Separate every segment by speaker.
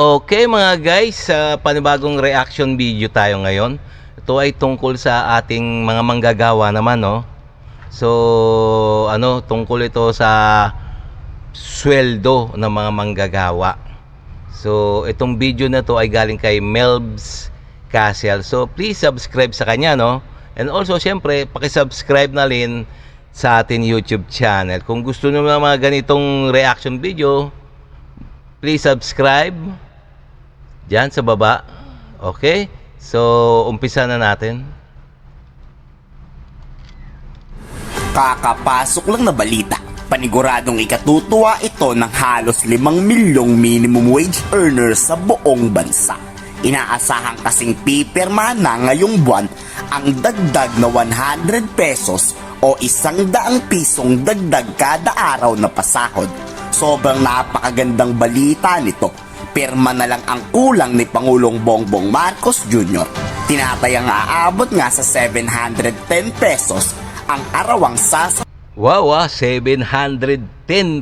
Speaker 1: Okay mga guys, sa panibagong reaction video tayo ngayon. Ito ay tungkol sa ating mga manggagawa naman, no? So, tungkol ito sa sweldo ng mga manggagawa. So, itong video na to ay galing kay Melbs Castle. So, please subscribe sa kanya, no? And also, syempre, paki-subscribe na rin sa ating YouTube channel. Kung gusto nyo ng mga ganitong reaction video, please subscribe diyan sa baba. Okay? So, umpisa na natin.
Speaker 2: Kakapasok lang na balita. Paniguradong ikatutuwa ito ng halos 5 milyong minimum wage earners sa buong bansa. Inaasahan kasing pipirma na ngayong buwan ang dagdag na 100 pesos o 100 pisong dagdag kada araw na pasahod. Sobrang napakagandang balita nito. Pirma na lang ang kulang ni Pangulong Bongbong Marcos Jr. Tinatayang aabot nga sa 710 pesos ang arawang
Speaker 1: Wow, 710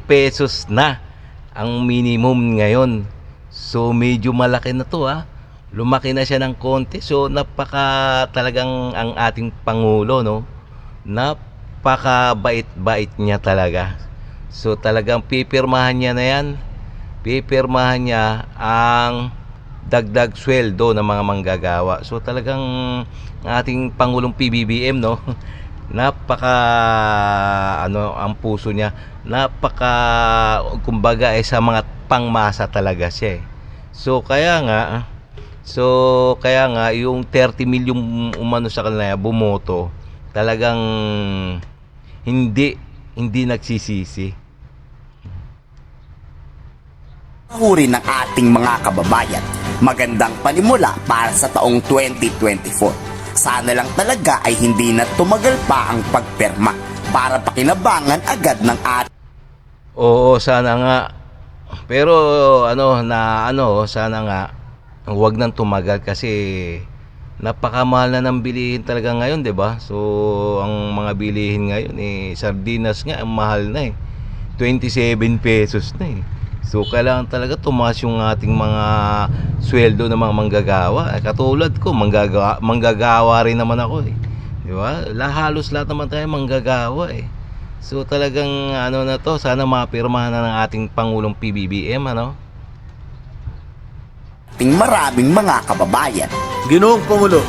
Speaker 1: pesos na ang minimum ngayon. So medyo malaki na to, lumaki na siya ng konti. So talagang ang ating Pangulo, no? Napakabait-bait niya talaga. So talagang pipirmahan niya na yan. Pipirmahan niya ang dagdag sweldo ng mga manggagawa. So talagang ating Pangulong PBBM, no? Ang puso niya, kumbaga sa mga pangmasa talaga siya. So kaya nga yung 30 milyong umano sa kanila bumoto, talagang hindi nagsisisi.
Speaker 2: Huri ng ating mga kababayan. Magandang panimula para sa taong 2024. Sana lang talaga ay hindi na tumagal pa ang pagpirma para pakinabangan agad ng ating.
Speaker 1: Oo, sana nga. Pero sana nga huwag nang tumagal kasi napakamahal na ng bilihin talaga ngayon, 'di ba? So ang mga bilihin ngayon sardinas nga ang mahal na 27 pesos na . So kailangan talaga tumaas yung ating mga sweldo ng mga manggagawa. Katulad ko, manggagawa rin naman ako . Di ba? Halos lahat naman tayo manggagawa . So talagang na to, sana mapirmahan na ng ating Pangulong PBBM,
Speaker 2: Maraming mga kababayan.
Speaker 3: Ginoong Pangulo,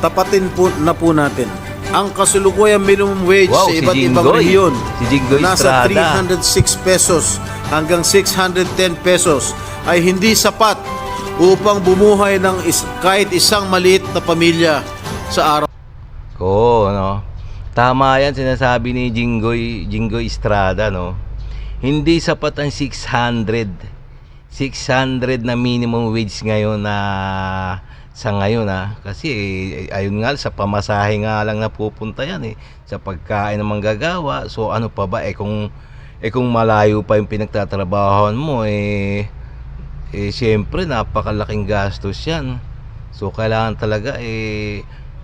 Speaker 3: tapatin po natin ang kasulukuyang minimum wage sa iba't ibang rehiyon.
Speaker 1: Si Jinggoy
Speaker 3: nasa
Speaker 1: Estrada.
Speaker 3: 306 pesos hanggang 610 pesos ay hindi sapat upang bumuhay ng kahit isang maliit na pamilya sa araw.
Speaker 1: Tama yan sinasabi ni Jinggoy Estrada, Hindi sapat ang 600 na minimum wage ngayon kasi ayun nga, sa pamasahe nga lang napupunta yan sa pagkain ng manggagawa. So ano pa ba kung malayo pa yung pinagtatrabahoan mo siyempre napakalaking gastos yan. So kailangan talaga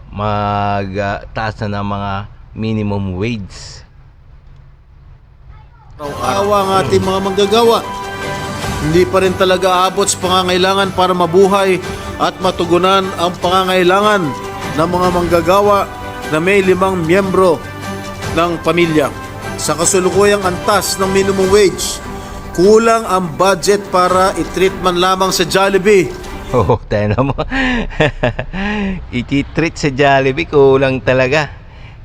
Speaker 1: magtaas na ng mga minimum wage.
Speaker 3: Awa ang ating mga manggagawa. Hindi pa rin talaga aabot sa pangangailangan para mabuhay at matugunan ang pangangailangan ng mga manggagawa na may 5 miyembro ng pamilya. Sa kasulukuyang antas ng minimum wage, kulang ang budget para i-treat man lamang sa Jollibee.
Speaker 1: Tayo mo. I-treat sa Jollibee, kulang talaga.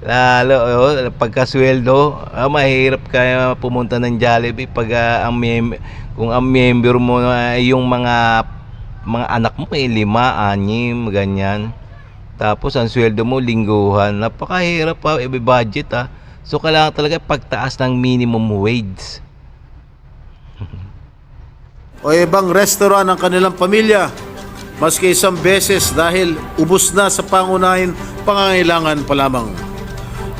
Speaker 1: Lalo, pagkasweldo, mahirap kaya pumunta ng Jollibee pag kung ang member mo yung mga anak mo 5, 6, ganyan. Tapos ang sweldo mo lingguhan. Napakahirap i-budget So kailangan talaga pagtaas ng minimum wage.
Speaker 3: O ibang restaurant ng kanilang pamilya, maski isang beses dahil ubos na sa pangunahing pangangailangan pa lamang.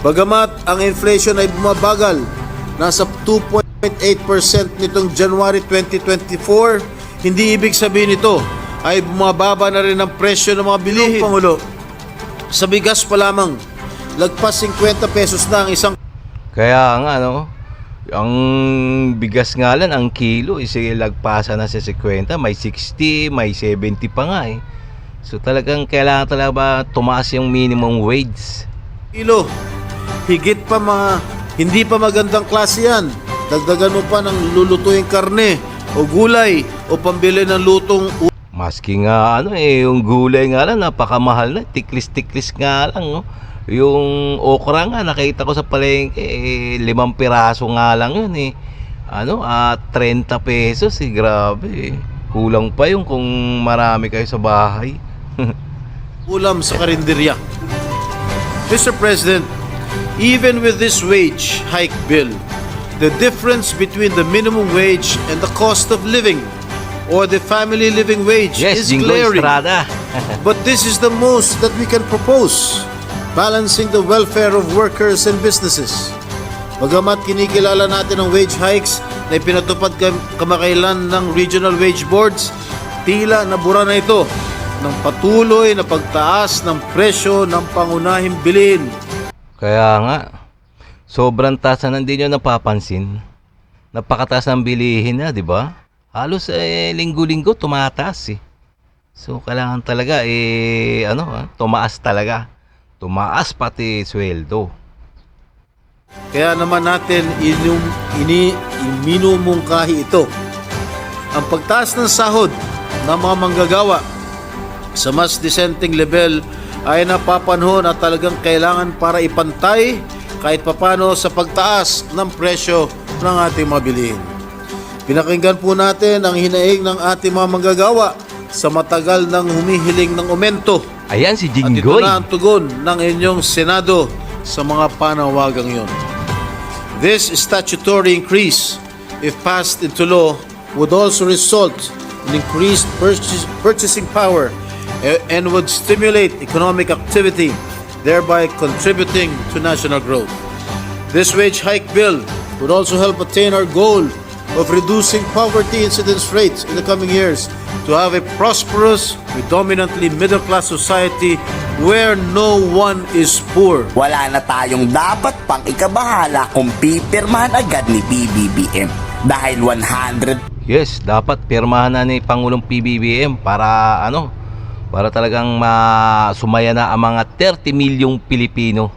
Speaker 3: Bagamat ang inflation ay bumabagal, nasa 2.8% nitong January 2024, hindi ibig sabihin nito ay bumababa na rin ang presyo ng mga bilihin. Pangulo, sa bigas pa lamang, lagpas 50 pesos na ang isang.
Speaker 1: Kaya nga Ang bigas nga lang, ang kilo, lagpasa na sa 50, may 60, may 70 pa nga eh. So talagang kailangan talaga ba tumaas yung minimum wage?
Speaker 3: Kilo. Higit pa hindi pa magandang klase yan. Dagdagan mo pa ng lulutuing karne o gulay o pambili ng lutong
Speaker 1: Maski nga yung gulay nga lang napakamahal na, tiklis-tiklis nga lang, no. Yung okra nga nakita ko sa palengke, 5 piraso nga lang yun eh. 30 pesos eh, grabe eh. Kulang pa yung kung marami kayo sa bahay.
Speaker 3: ulam sa karinderya. Mr. President, even with this wage hike bill, the difference between the minimum wage and the cost of living or the family living wage
Speaker 1: Yes,
Speaker 3: is
Speaker 1: Jingo
Speaker 3: glaring.
Speaker 1: Estrada.
Speaker 3: But this is the most that we can propose, balancing the welfare of workers and businesses. Bagamat kinikilala natin ang wage hikes na ipinatupad kamakailan ng regional wage boards, tila nabura na ito ng patuloy na pagtaas ng presyo ng pangunahing bilhin.
Speaker 1: Kaya nga, sobrang taas na hindi nyo napapansin. Napakataas ng bilihin na, di ba? Halos linggo-linggo tumataas eh. So kailangan talaga tumaas talaga. Tumaas pati sweldo.
Speaker 3: Kaya naman natin iminumungkahi ito. Ang pagtaas ng sahod ng mga manggagawa sa mas disenteng level ay napapanahon at talagang kailangan para ipantay kahit papano sa pagtaas ng presyo ng ating mga bilihin. Pinakinggan po natin ang hinaing ng ating mga manggagawa sa matagal nang humihiling ng aumento.
Speaker 1: Ayan si
Speaker 3: At ito
Speaker 1: Jinggoy.
Speaker 3: na ang tugon ng inyong Senado sa mga panawagang yon. This statutory increase, if passed into law, would also result in increased purchasing power and would stimulate economic activity, thereby contributing to national growth. This wage hike bill would also help attain our goal of reducing poverty incidence rates in the coming years to have a prosperous, predominantly middle-class society where no one is poor.
Speaker 2: Wala na tayong dapat pang ikabahala kung pipirmahan agad ni PBBM dahil 100
Speaker 1: Yes, dapat pirmahan na ni Pangulong PBBM para para talagang sumaya na ang mga 30 milyong Pilipino.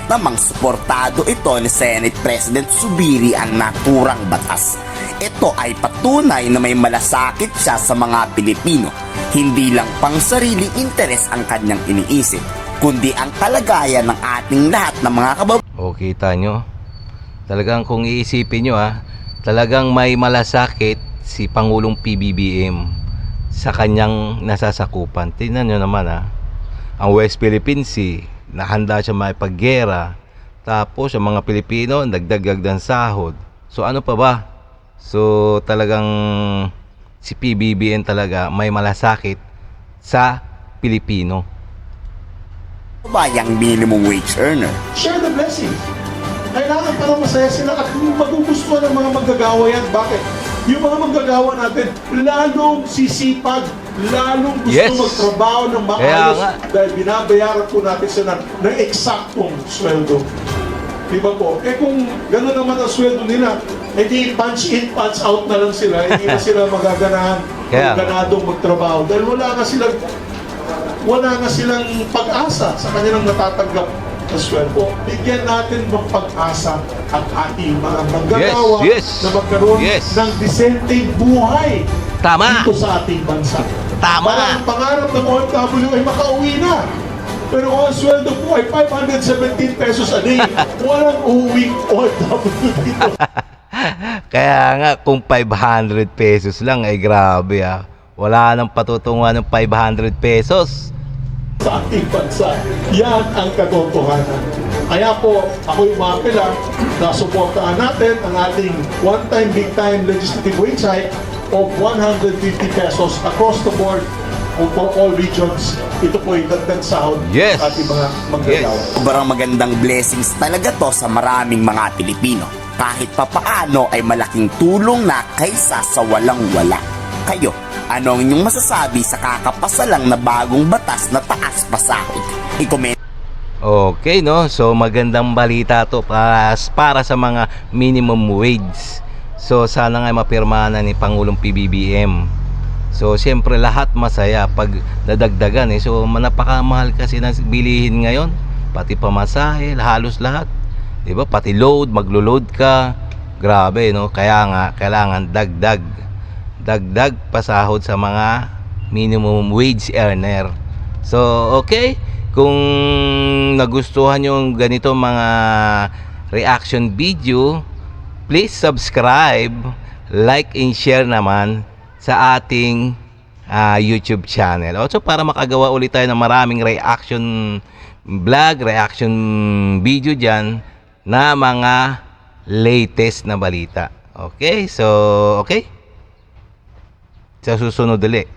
Speaker 2: namang suportado ito ni Senate President Zubiri ang naturang batas. Ito ay patunay na may malasakit siya sa mga Pilipino. Hindi lang pang sariling interes ang kanyang iniisip, kundi ang kalagayan ng ating lahat ng mga kababayan.
Speaker 1: O kita nyo, talagang kung iisipin nyo talagang may malasakit si Pangulong PBBM sa kanyang nasasakupan. Tingnan nyo naman ang West Philippine Sea, nahanda siya makipaggera, tapos ang mga Pilipino nagdagdag ng sahod. So ano pa ba? So talagang si PBBM talaga may malasakit sa Pilipino.
Speaker 2: Bayang minimum wage earner.
Speaker 4: Share the blessing. Kailangan para masaya sila at magugustuhan ng mga manggagawa yan. Bakit? Yung mga manggagawa natin, lalong sisipag, lalong gusto
Speaker 1: Yes.
Speaker 4: magtrabaho ng
Speaker 1: Kaya
Speaker 4: maayos
Speaker 1: nga.
Speaker 4: dahil binabayaran po natin sila ng eksaktong sweldo. Di ba po? Kung gano'n naman ang sweldo nila, di punch in, punch out na lang sila, hindi na sila magaganahan,
Speaker 1: Kaya nga.
Speaker 4: ganadong magtrabaho dahil wala nga silang pag-asa sa kanilang natatanggap na sweldo. Bigyan natin ng pag-asa ang ating mga manggagawa
Speaker 1: Yes, yes.
Speaker 4: na magkaroon
Speaker 1: Yes.
Speaker 4: ng disenteng buhay
Speaker 1: Tama!
Speaker 4: dito sa ating bansa.
Speaker 1: Tama!
Speaker 4: Para ang pangarap ng OFW ay makauwi na. Pero kung ang sweldo po ay 517 pesos a day, walang uuwing OFW dito.
Speaker 1: Kaya nga kung 500 pesos lang ay grabe Wala nang patutunguhan ng 500 pesos.
Speaker 4: Sa ating bansa. Yan ang katotohanan. Kaya po, ako'y umapela na suportahan natin ang ating one-time, big-time legislative wage hike of 150 pesos across the board for all regions. Ito po yung dagdag sahod
Speaker 1: Yes.
Speaker 4: sa ating mga manggagawa.
Speaker 2: Sobrang magandang blessings talaga to sa maraming mga Pilipino. Kahit papaano ay malaking tulong na kaysa sa walang-wala. Kayo, ano ang inyong masasabi sa kakapasalang na bagong batas na taas pasahod? I-comment
Speaker 1: Okay, no? So magandang balita to para sa mga minimum wage. So sana nga mapirmahan na ni Pangulong PBBM. So siyempre lahat masaya pag dadagdagan eh. So napakamahal kasi ng bilihin ngayon. Pati pamasahe, halos lahat. 'Di ba? Pati load, maglo-load ka. Grabe, no? Kaya nga kailangan dagdag pasahod sa mga minimum wage earner. So okay, kung nagustuhan yung ganito mga reaction video, please subscribe, like and share naman sa ating YouTube channel. Also para makagawa ulit tayo ng maraming reaction vlog, reaction video dyan na mga latest na balita. Okay? So, okay? Sa susunod ulit.